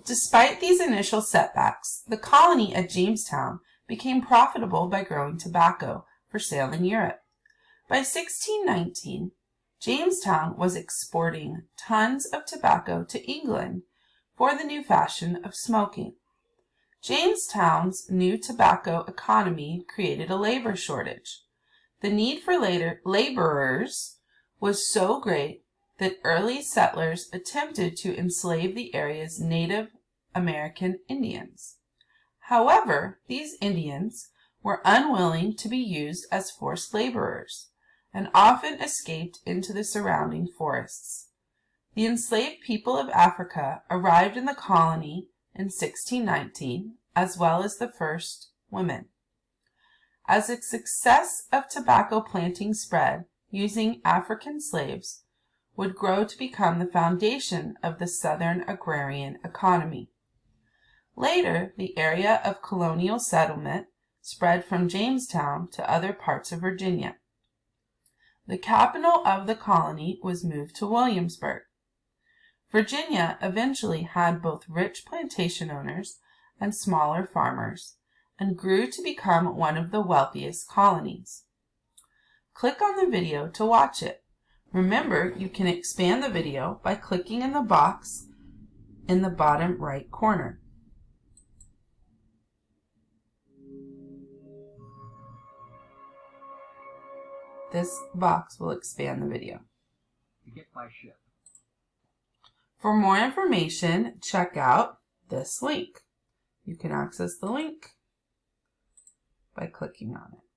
Despite these initial setbacks, the colony at Jamestown became profitable by growing tobacco for sale in Europe. By 1619, Jamestown was exporting tons of tobacco to England for the new fashion of smoking. Jamestown's new tobacco economy created a labor shortage. The need for laborers was so great that early settlers attempted to enslave the area's Native American Indians. However, these Indians were unwilling to be used as forced laborers and often escaped into the surrounding forests. The enslaved people of Africa arrived in the colony in 1619, as well as the first women. As the success of tobacco planting spread, using African slaves would grow to become the foundation of the Southern agrarian economy. Later, the area of colonial settlement spread from Jamestown to other parts of Virginia. The capital of the colony was moved to Williamsburg. Virginia eventually had both rich plantation owners and smaller farmers, and grew to become one of the wealthiest colonies. Click on the video to watch it. Remember, you can expand the video by clicking in the box in the bottom right corner. This box will expand the video. To get by ship. For more information, check out this link. You can access the link by clicking on it.